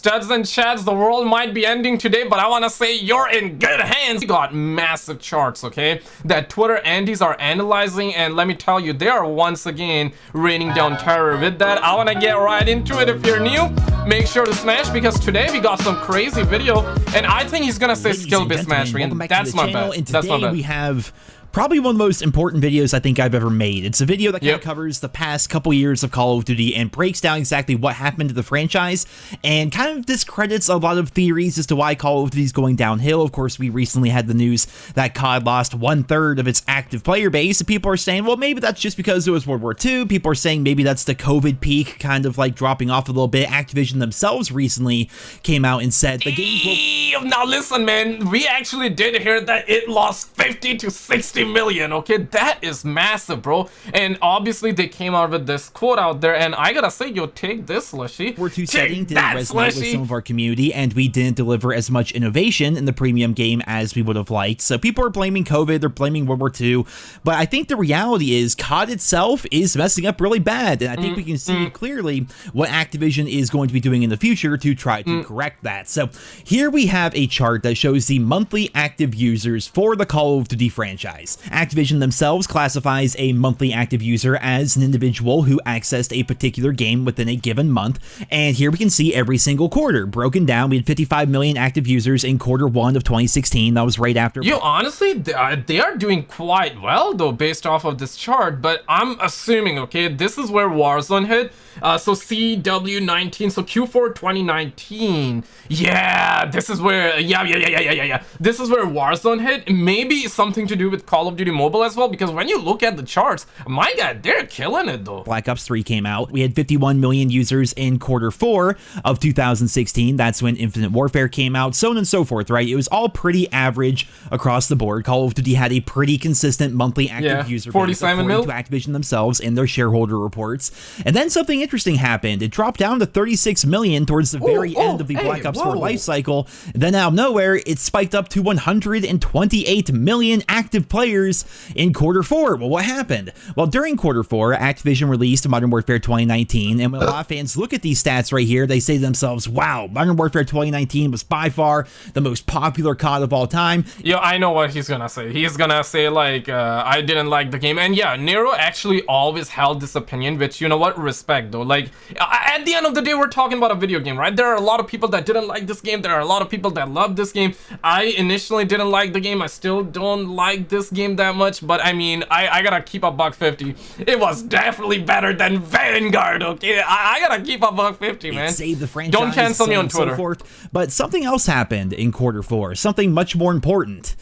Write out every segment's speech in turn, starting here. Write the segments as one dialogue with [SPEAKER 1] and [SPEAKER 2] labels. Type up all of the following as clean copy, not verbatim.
[SPEAKER 1] Studs and chads, the world might be ending today, but I want to say you're in good hands. We got massive charts, okay, that Twitter Andes are analyzing, and let me tell you, they are once again raining down terror. With that, I want to get right into it. If you're new, make sure to smash, because today we got some crazy video, and I think he's gonna say skill-based smashing, and that's my bet.
[SPEAKER 2] And
[SPEAKER 1] that's my
[SPEAKER 2] today
[SPEAKER 1] bet.
[SPEAKER 2] we have probably one of the most important videos I think I've ever made. It's a video that kind of covers the past couple years of Call of Duty and breaks down exactly what happened to the franchise and kind of discredits a lot of theories as to why Call of Duty is going downhill. Of course, we recently had the news that COD lost 1/3 of its active player base, and people are saying, well, maybe that's just because it was World War II. People are saying maybe that's the COVID peak kind of like dropping off a little bit. Activision themselves recently came out and said the games will...
[SPEAKER 1] Now listen, man, we actually did hear that it lost 50 to 60 million, okay? That is massive, bro. And obviously they came out with this quote out there, and I gotta say, yo, take this, Slushy.
[SPEAKER 2] World War II setting didn't resonate with some of our community, and we didn't deliver as much innovation in the premium game as we would have liked. So people are blaming COVID, they're blaming World War II, but I think the reality is COD itself is messing up really bad, and I think we can see clearly what Activision is going to be doing in the future to try to correct that. So here we have a chart that shows the monthly active users for the Call of Duty franchise. Activision themselves classifies a monthly active user as an individual who accessed a particular game within a given month, and here we can see every single quarter broken down. We had 55 million active users in Q1 of 2016. That was right after...
[SPEAKER 1] Yo, honestly, they are doing quite well, though, based off of this chart, but I'm assuming, okay, this is where Warzone hit. So CW19, so Q4 2019. Yeah, this is where, yeah. This is where Warzone hit. Maybe something to do with Call of Duty Mobile as well, because when you look at the charts, my God, they're killing it, though.
[SPEAKER 2] Black Ops 3 came out. We had 51 million users in Q4 of 2016. That's when Infinite Warfare came out, so on and so forth, right? It was all pretty average across the board. Call of Duty had a pretty consistent monthly active user base,
[SPEAKER 1] 47
[SPEAKER 2] according to Activision themselves in their shareholder reports. And then something interesting happened. It dropped down to 36 million towards the very end of the Black Ops 4 life cycle. Then out of nowhere, it spiked up to 128 million active players in Q4. Well, what happened? Well, during Q4, Activision released Modern Warfare 2019, and when a lot of fans look at these stats right here, they say to themselves, wow, Modern Warfare 2019 was by far the most popular COD of all time.
[SPEAKER 1] Yo, I know what he's gonna say. He's gonna say, like, I didn't like the game. And yeah, Nero actually always held this opinion, which, you know what, respect, though. Like, at the end of the day, we're talking about a video game, right? There are a lot of people that didn't like this game. There are a lot of people that love this game. I initially didn't like the game. I still don't like this game that much, but I mean, I gotta keep a $150. It was definitely better than Vanguard, okay? I gotta keep a $150, man.
[SPEAKER 2] Save the franchise.
[SPEAKER 1] Don't cancel me on Twitter.
[SPEAKER 2] So forth. But something else happened in Q4. Something much more important.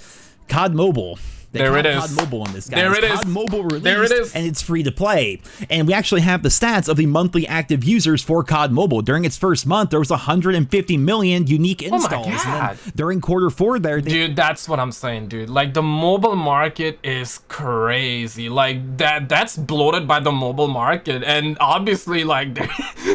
[SPEAKER 2] COD Mobile.
[SPEAKER 1] There it is.
[SPEAKER 2] COD Mobile on this, guys.
[SPEAKER 1] There it is.
[SPEAKER 2] COD Mobile released,
[SPEAKER 1] there it is.
[SPEAKER 2] And it's free to play. And we actually have the stats of the monthly active users for COD Mobile. During its first month, there was 150 million unique installs.
[SPEAKER 1] Oh my God.
[SPEAKER 2] And then during Q4 there...
[SPEAKER 1] Dude, that's what I'm saying, dude. Like, the mobile market is crazy. Like, that's bloated by the mobile market. And obviously, like,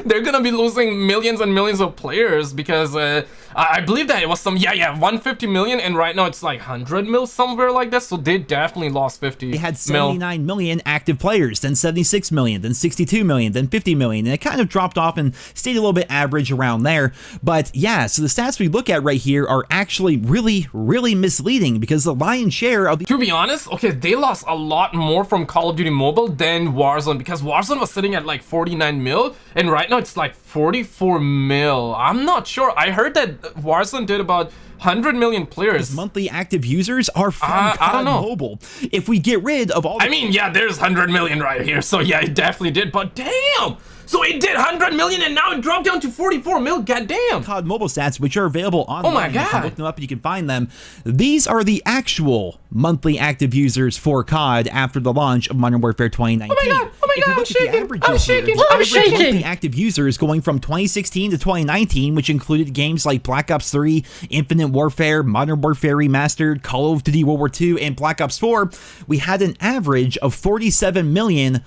[SPEAKER 1] they're gonna be losing millions and millions of players because I believe that it was some, 150 million, and right now it's like 100 mil, somewhere like that. So they definitely lost 50
[SPEAKER 2] They had 79 million active players, then 76 million, then 62 million, then 50 million, and it kind of dropped off and stayed a little bit average around there. But yeah, so the stats we look at right here are actually really misleading, because the lion's share of the...
[SPEAKER 1] To be honest, okay, they lost a lot more from Call of Duty Mobile than Warzone, because Warzone was sitting at like 49 mil, and right now it's like 44 mil. I'm not sure. I heard that Warzone did about 100 million players.
[SPEAKER 2] Monthly active users are from COD Mobile. If we get rid of all the...
[SPEAKER 1] I mean, yeah, there's 100 million right here, so yeah, it definitely did, but damn! So it did 100 million and now it dropped down to 44 mil, goddamn!
[SPEAKER 2] COD Mobile stats, which are available online.
[SPEAKER 1] Oh my God.
[SPEAKER 2] You can look them up and you can find them. These are the actual monthly active users for COD after the launch of Modern Warfare 2019.
[SPEAKER 1] Oh my God, I'm shaking, I'm shaking.
[SPEAKER 2] Monthly active users going from 2016 to 2019, which included games like Black Ops 3, Infinite Warfare, Modern Warfare Remastered, Call of Duty World War II, and Black Ops 4, we had an average of 47 million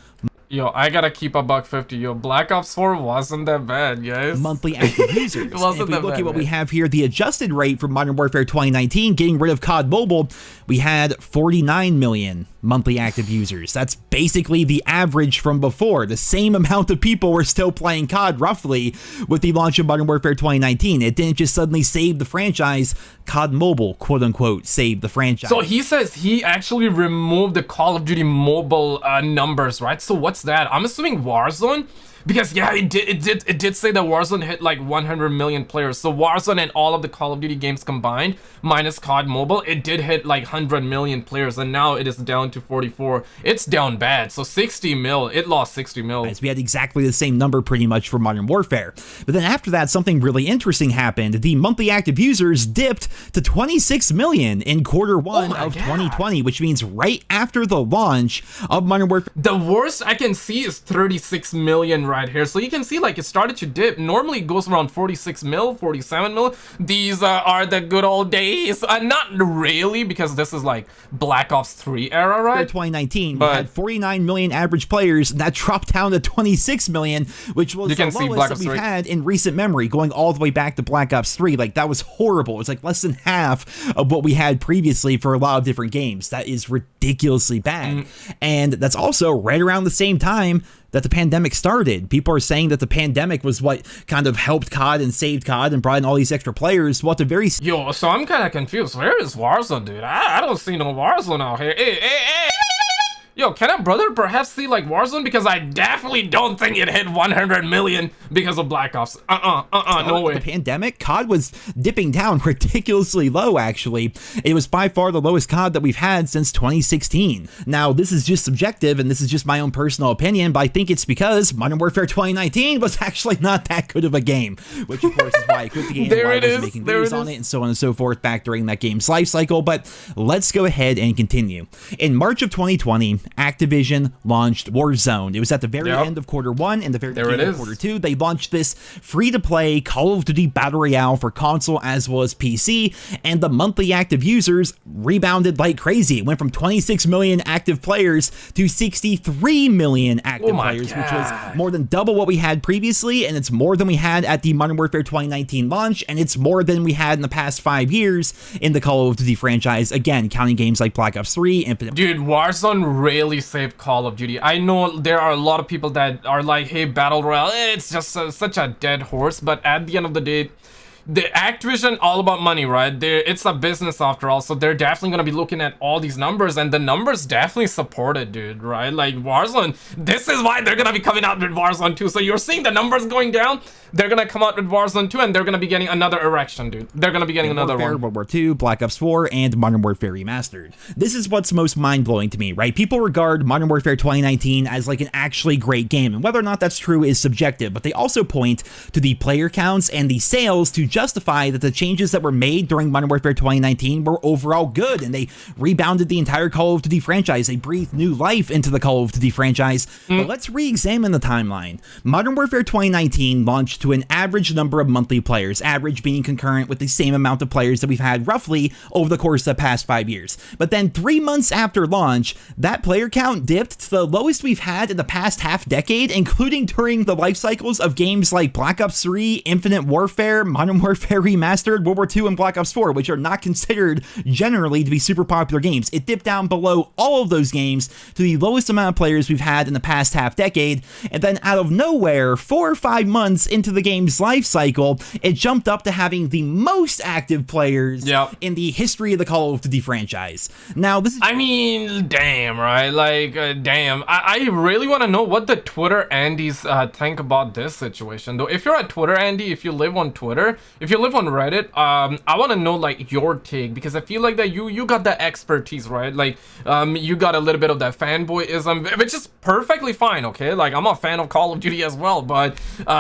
[SPEAKER 1] Yo, I gotta keep a $150. Yo, Black Ops 4 wasn't that bad, guys.
[SPEAKER 2] Monthly active users.
[SPEAKER 1] It wasn't
[SPEAKER 2] if we
[SPEAKER 1] that
[SPEAKER 2] look
[SPEAKER 1] bad,
[SPEAKER 2] at what
[SPEAKER 1] man.
[SPEAKER 2] we have here, the adjusted rate for Modern Warfare 2019, getting rid of COD Mobile, we had 49 million monthly active users. That's basically the average from before. The same amount of people were still playing COD, roughly, with the launch of Modern Warfare 2019. It didn't just suddenly save the franchise. COD Mobile, quote-unquote, saved the franchise.
[SPEAKER 1] So he says he actually removed the Call of Duty mobile numbers, right? So what's that? I'm assuming Warzone? Because yeah, it did say that Warzone hit like 100 million players. So Warzone and all of the Call of Duty games combined, minus COD Mobile, it did hit like 100 million players, and now it is down to 44. It's down bad. So 60 mil, it lost 60 mil.
[SPEAKER 2] We had exactly the same number pretty much for Modern Warfare. But then after that, something really interesting happened. The monthly active users dipped to 26 million in Q1 of 2020, which means right after the launch of Modern Warfare.
[SPEAKER 1] The worst I can see is 36 million right here. So you can see like it started to dip. Normally it goes around 46 mil, 47 mil. These are the good old days. Not really, because this is like Black Ops 3 era, right?
[SPEAKER 2] 2019, but we had 49 million average players, and that dropped down to 26 million, which was the lowest that we've had in recent memory, going all the way back to Black Ops 3. Like, that was horrible. It was like less than half of what we had previously for a lot of different games. That is ridiculously bad. And that's also right around the same time that the pandemic started. People are saying that the pandemic was what kind of helped COD and saved COD and brought in all these extra players. What the very...
[SPEAKER 1] Yo, so I'm kind of confused. Where is Warzone, dude? I don't see no Warzone out here. Hey. Yo, can a brother perhaps see like Warzone? Because I definitely don't think it hit 100 million because of Black Ops. No way.
[SPEAKER 2] The pandemic, COD was dipping down ridiculously low, actually. It was by far the lowest COD that we've had since 2016. Now, this is just subjective, and this is just my own personal opinion, but I think it's because Modern Warfare 2019 was actually not that good of a game, which of course is why I quit the game.
[SPEAKER 1] There it is.
[SPEAKER 2] Making videos on it, and so on and so forth back during that game's life cycle. But let's go ahead and continue. In March of 2020, Activision launched Warzone. It was at the very end of Q1 and the very beginning of Q2. They launched this free-to-play Call of Duty Battle Royale for console as well as PC, and the monthly active users rebounded like crazy. It went from 26 million active players to 63 million active players, which was more than double what we had previously, and it's more than we had at the Modern Warfare 2019 launch, and it's more than we had in the past 5 years in the Call of Duty franchise, again, counting games like Black Ops 3, Infinite...
[SPEAKER 1] Dude, Warzone really saved Call of Duty. I know there are a lot of people that are like, hey, Battle Royale, it's just such a dead horse, but at the end of the day, the Activision, all about money, right? It's a business after all, so they're definitely gonna be looking at all these numbers, and the numbers definitely support it, dude, right? Like Warzone, this is why they're gonna be coming out with Warzone 2. So you're seeing the numbers going down, they're gonna come out with Warzone 2, and they're gonna be getting another erection, dude. They're gonna be getting another one.
[SPEAKER 2] World War 2, Black Ops 4, and Modern Warfare Remastered. This is what's most mind-blowing to me, right? People regard Modern Warfare 2019 as like an actually great game, and whether or not that's true is subjective, but they also point to the player counts and the sales to justify that the changes that were made during Modern Warfare 2019 were overall good, and they rebounded the entire Call of Duty franchise. They breathed new life into the Call of Duty franchise. But let's re-examine the timeline. Modern Warfare 2019 launched to an average number of monthly players, average being concurrent with the same amount of players that we've had roughly over the course of the past 5 years. But then 3 months after launch, that player count dipped to the lowest we've had in the past half decade, including during the life cycles of games like Black Ops 3, Infinite Warfare, Modern Warfare Remastered, World War 2, and Black Ops 4, which are not considered generally to be super popular games. It dipped down below all of those games to the lowest amount of players we've had in the past half decade, and then out of nowhere, 4 or 5 months into the game's life cycle, it jumped up to having the most active players in the history of the Call of Duty franchise. Now, this is... I
[SPEAKER 1] mean, damn, right? Like, damn. I really want to know what the Twitter Andies think about this situation, though. If you're a Twitter Andy, if you live on Twitter, if you live on Reddit, I want to know like your take, because I feel like that you got the expertise, right? Like you got a little bit of that fanboyism, which is perfectly fine, okay? Like I'm a fan of Call of Duty as well, but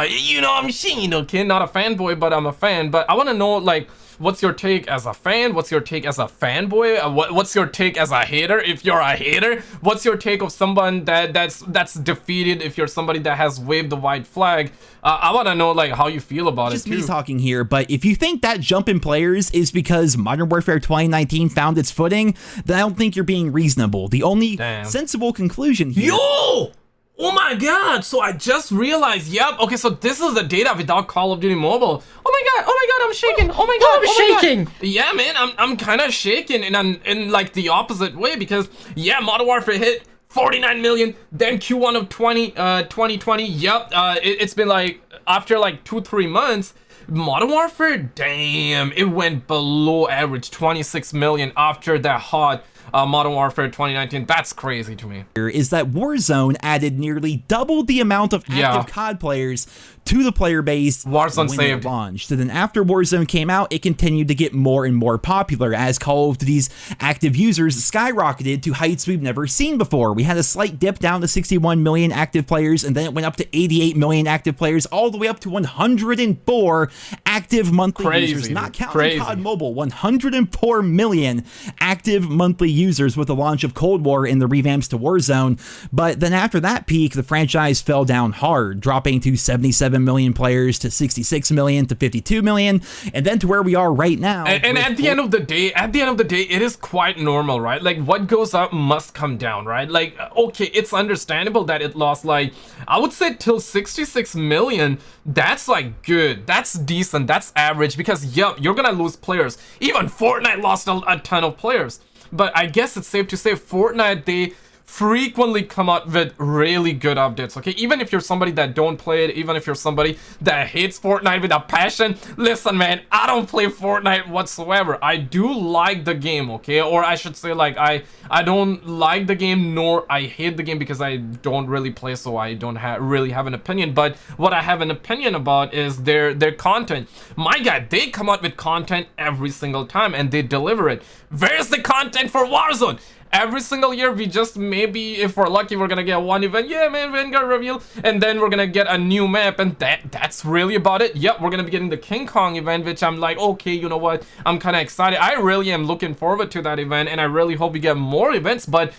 [SPEAKER 1] you know, I'm Sheen, okay? Not a fanboy, but I'm a fan. But I want to know like, what's your take as a fan? What's your take as a fanboy? What's your take as a hater? If you're a hater, what's your take of someone that's defeated? If you're somebody that has waved the white flag, I want to know like how you feel about it too.
[SPEAKER 2] Just me talking here, but if you think that jump in players is because Modern Warfare 2019 found its footing, then I don't think you're being reasonable. The only sensible conclusion here...
[SPEAKER 1] Yo! Oh my god, so I just realized, yep, okay, so this is the data without Call of Duty Mobile. Oh my god, I'm shaking. Oh my god,
[SPEAKER 3] I'm shaking.
[SPEAKER 1] God. Yeah, man, I'm kind of shaking in like the opposite way because, yeah, Modern Warfare hit 49 million, then Q1 of 2020, yep, it's been like, after like 2-3 months, Modern Warfare, damn, it went below average, 26 million after that hot Modern Warfare 2019. That's crazy to me.
[SPEAKER 2] Is that Warzone added nearly double the amount of active COD players to the player base
[SPEAKER 1] Warzone
[SPEAKER 2] when
[SPEAKER 1] saved.
[SPEAKER 2] it launched. So then after Warzone came out, it continued to get more and more popular as Call of Duty's active users skyrocketed to heights we've never seen before. We had a slight dip down to 61 million active players, and then it went up to 88 million active players, all the way up to 104 active monthly users, not counting COD Mobile. 104 million active monthly users with the launch of Cold War and the revamps to Warzone. But then after that peak, the franchise fell down hard, dropping to 77 million players, to 66 million, to 52 million, and then to where we are right now.
[SPEAKER 1] And at the end of the day, it is quite normal, right? Like, what goes up must come down, right? Like, okay, it's understandable that it lost, like, I would say till 66 million. That's like good, that's decent, that's average, because yep, you're gonna lose players. Even Fortnite lost a ton of players. But I guess it's safe to say Fortnite, they frequently come out with really good updates, okay? Even if you're somebody that don't play it, even if you're somebody that hates Fortnite with a passion, listen, man, I don't play Fortnite whatsoever. I do like the game, okay? Or I should say, like, I don't like the game, nor I hate the game, because I don't really play, so I don't really have an opinion. But what I have an opinion about is their content. My God, they come out with content every single time, and they deliver it. Where's the content for Warzone? Every single year, we just, maybe if we're lucky, we're gonna get one event. Yeah, man, Vanguard reveal, and then we're gonna get a new map, and that's really about it. Yep, we're gonna be getting the King Kong event, which I'm like, okay, you know what, I'm kind of excited. I really am looking forward to that event, and I really hope we get more events. But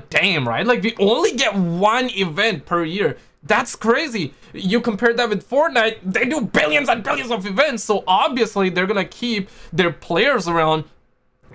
[SPEAKER 1] damn, right, like, we only get one event per year. That's crazy. You compare that with Fortnite, they do billions and billions of events, so obviously they're gonna keep their players around.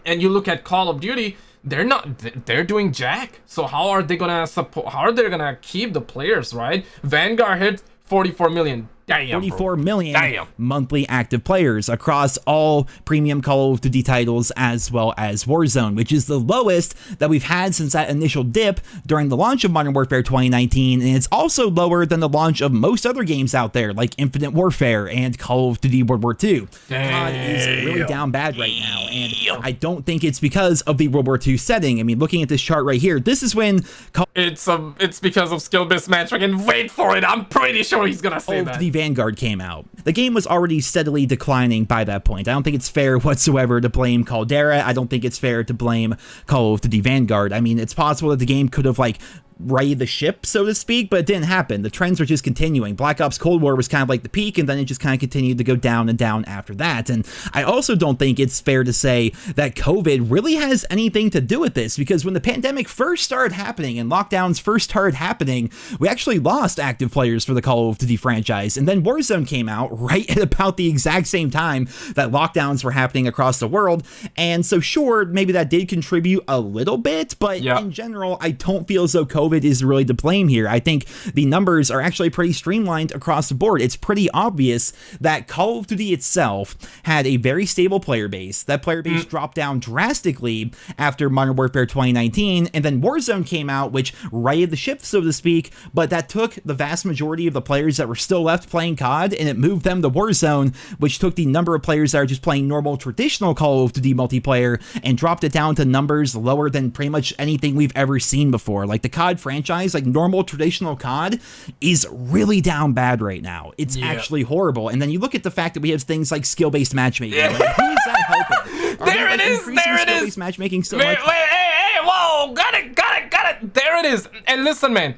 [SPEAKER 1] And you look at Call of Duty, they're doing jack. So how are they gonna keep the players, right? Vanguard hit 44 million. Damn,
[SPEAKER 2] 44 million monthly active players across all premium Call of Duty titles, as well as Warzone, which is the lowest that we've had since that initial dip during the launch of Modern Warfare 2019, and it's also lower than the launch of most other games out there, like Infinite Warfare and Call of Duty World War II. COD is really down bad right now, and I don't think it's because of the World War II setting. I mean, looking at this chart right here, this is when
[SPEAKER 1] it's because of skill-based matchmaking. Wait for it, I'm pretty sure he's gonna say that.
[SPEAKER 2] The Vanguard came out. The game was already steadily declining by that point. I don't think it's fair whatsoever to blame Caldera. I don't think it's fair to blame Call of Duty Vanguard. I mean, it's possible that the game could have, like, righted the ship, so to speak, but it didn't happen. The trends were just continuing. Black Ops Cold War was kind of like the peak, and then it just kind of continued to go down and down after that. And I also don't think it's fair to say that COVID really has anything to do with this, because when the pandemic first started happening and lockdowns first started happening, we actually lost active players for the Call of Duty franchise. And then Warzone came out right at about the exact same time that lockdowns were happening across the world. And so sure, maybe that did contribute a little bit, but in general, I don't feel as though COVID is really to blame here. I think the numbers are actually pretty streamlined across the board. It's pretty obvious that Call of Duty itself had a very stable player base. That player base dropped down drastically after Modern Warfare 2019, and then Warzone came out, which righted the ship, so to speak, but that took the vast majority of the players that were still left playing COD, and it moved them to Warzone, which took the number of players that are just playing normal traditional Call of Duty multiplayer and dropped it down to numbers lower than pretty much anything we've ever seen before. Like, the COD franchise, like normal traditional COD, is really down bad right now. It's actually horrible. And then you look at the fact that we have things like skill-based matchmaking. Like, who is that helping?
[SPEAKER 1] There it is.
[SPEAKER 2] Skill-based matchmaking so much?
[SPEAKER 1] Wait, hey, whoa, got it. There it is. And listen, man,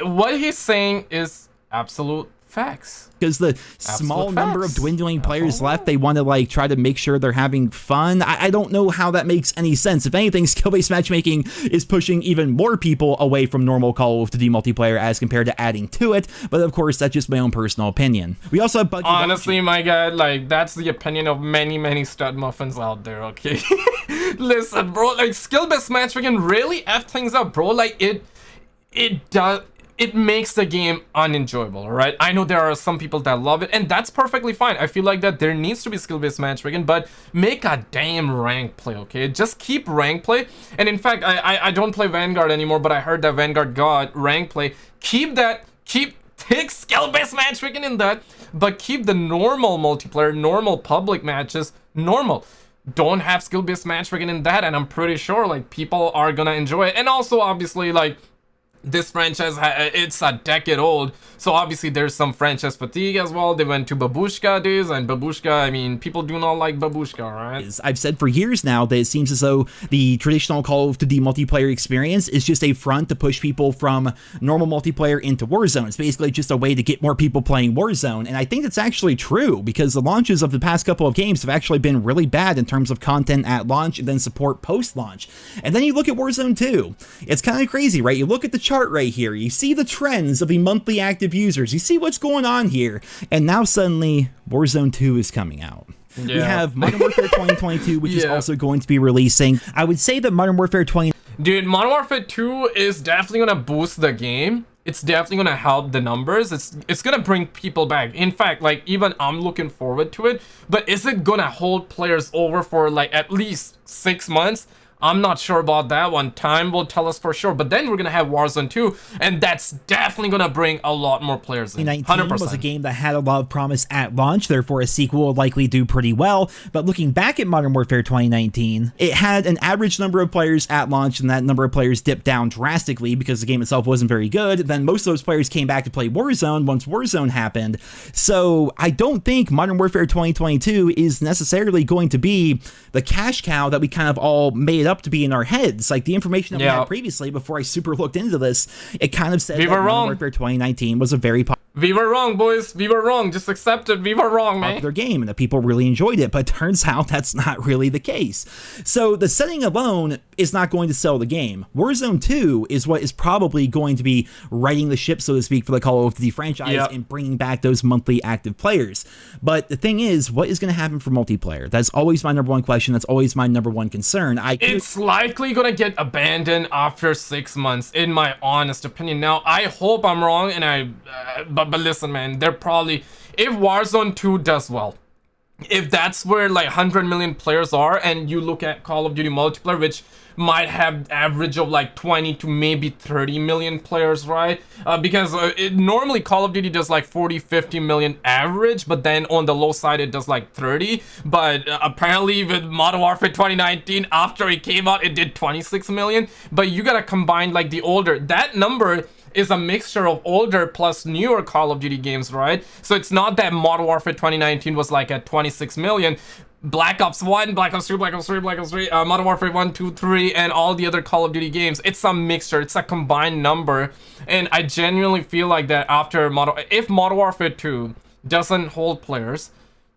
[SPEAKER 1] what he's saying is absolute facts.
[SPEAKER 2] Because the small number of dwindling players left, they want to, like, try to make sure they're having fun. I don't know how that makes any sense. If anything, skill-based matchmaking is pushing even more people away from normal Call of Duty multiplayer as compared to adding to it. But of course, that's just my own personal opinion. We also have buggy.
[SPEAKER 1] Honestly, my God, like, that's the opinion of many stud muffins out there, okay? Listen, bro, like, skill-based matchmaking really F things up, bro. Like, it does. it makes the game unenjoyable, all right? I know there are some people that love it, and that's perfectly fine. I feel like that there needs to be skill-based matchmaking, but make a damn rank play, okay? Just keep rank play. And in fact, I don't play Vanguard anymore, but I heard that Vanguard got rank play. Take skill-based matchmaking in that, but keep the normal multiplayer, normal public matches normal. Don't have skill-based matchmaking in that, and I'm pretty sure like people are gonna enjoy it. And also obviously like this franchise, it's a decade old, so obviously there's some franchise fatigue as well. They went to Babushka days, and Babushka, I mean, people do not like Babushka, right?
[SPEAKER 2] I've said for years now that it seems as though the traditional Call of Duty multiplayer experience is just a front to push people from normal multiplayer into Warzone. It's basically just a way to get more people playing Warzone, and I think that's actually true, because the launches of the past couple of games have actually been really bad in terms of content at launch and then support post-launch. And then you look at Warzone 2. It's kind of crazy, right? You look at the chart right here, you see the trends of the monthly active users, you see what's going on here, and now suddenly Warzone 2 is coming out. Yeah. We have Modern Warfare 2022, which is also going to be releasing. I would say that Modern Warfare 20...
[SPEAKER 1] Dude, Modern Warfare 2 is definitely gonna boost the game. It's definitely gonna help the numbers. It's gonna bring people back. In fact, like, even I'm looking forward to it, but is it gonna hold players over for like at least 6 months? I'm not sure about that one. Time will tell us for sure. But then we're going to have Warzone 2, and that's definitely going to bring a lot more players in.
[SPEAKER 2] 2019 was a game that had a lot of promise at launch, therefore a sequel would likely do pretty well. But looking back at Modern Warfare 2019, it had an average number of players at launch, and that number of players dipped down drastically because the game itself wasn't very good. Then most of those players came back to play Warzone once Warzone happened. So I don't think Modern Warfare 2022 is necessarily going to be the cash cow that we kind of all made up to be in our heads. Like the information that we had previously before I super looked into this, it kind of said that Modern Warfare 2019 was a very
[SPEAKER 1] we were wrong, boys. We were wrong. Just accept it. We were wrong, man.
[SPEAKER 2] Popular game, and that people really enjoyed it, but turns out that's not really the case. So the setting alone is not going to sell the game. Warzone 2 is what is probably going to be righting the ship, so to speak, for the Call of Duty franchise and bringing back those monthly active players. But the thing is, what is going to happen for multiplayer? That's always my number one question. That's always my number one concern.
[SPEAKER 1] It's likely going to get abandoned after 6 months, in my honest opinion. Now, I hope I'm wrong, and but listen, man, they're probably, if Warzone 2 does well, if that's where like 100 million players are, and you look at Call of Duty multiplayer, which might have average of like 20 to maybe 30 million players, right? Because normally Call of Duty does like 40-50 million average, but then on the low side it does like 30. But apparently with Modern Warfare 2019, after it came out, it did 26 million. But you gotta combine like the older, that number is a mixture of older plus newer Call of Duty games, right? So it's not that Modern Warfare 2019 was like at 26 million. Black Ops 1, Black Ops 2, Black Ops 3, Black Ops 3, Modern Warfare 1, 2, 3, and all the other Call of Duty games. It's a mixture. It's a combined number. And I genuinely feel like that after if Modern Warfare 2 doesn't hold players,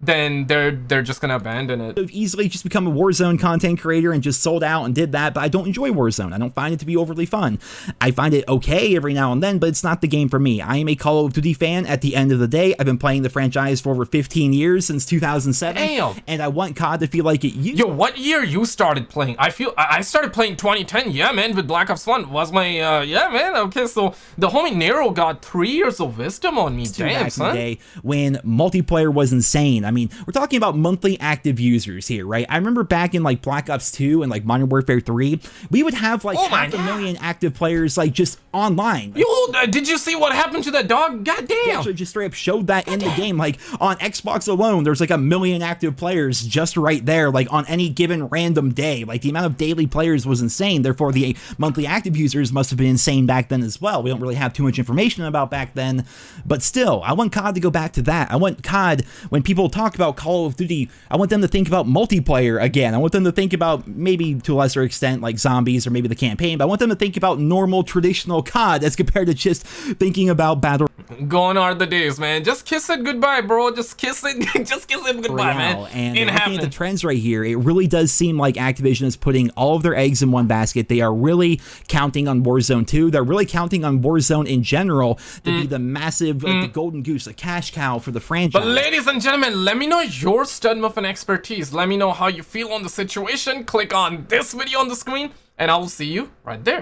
[SPEAKER 1] then they're just gonna abandon it.
[SPEAKER 2] I've easily just become a Warzone content creator and just sold out and did that, but I don't enjoy Warzone. I don't find it to be overly fun. I find it okay every now and then, but it's not the game for me. I am a Call of Duty fan at the end of the day. I've been playing the franchise for over 15 years, since 2007.
[SPEAKER 1] Damn.
[SPEAKER 2] And I want COD to feel like it used.
[SPEAKER 1] Yo, what year you started playing? I started playing 2010. Yeah, man, with Black Ops 1 was my yeah, man. Okay, so the homie Nero got 3 years of wisdom on me. Damn, son.
[SPEAKER 2] In the day when multiplayer was insane. I mean, we're talking about monthly active users here, right? I remember back in like Black Ops 2 and like Modern Warfare 3, we would have like 500,000 active players like just online.
[SPEAKER 1] Yo, did you see what happened to that dog? God damn.
[SPEAKER 2] They actually just straight up showed that in the game. Like on Xbox alone, there's like 1 million active players just right there, like on any given random day. Like the amount of daily players was insane. Therefore, the monthly active users must have been insane back then as well. We don't really have too much information about back then, but still, I want COD to go back to that. I want COD, when people talk about Call of Duty, I want them to think about multiplayer again. I want them to think about, maybe to a lesser extent, like zombies or maybe the campaign, but I want them to think about normal traditional COD as compared to just thinking about battle.
[SPEAKER 1] Gone are the days, man. Just kiss it goodbye, bro. Just kiss it. Just kiss it goodbye, man.
[SPEAKER 2] And looking at the trends right here, it really does seem like Activision is putting all of their eggs in one basket. They are really counting on Warzone 2. They're really counting on Warzone in general to be the massive, like, the golden goose, the cash cow for the franchise.
[SPEAKER 1] But ladies and gentlemen, let me know your stud muffin expertise. Let me know how you feel on the situation. Click on this video on the screen, and I will see you right there.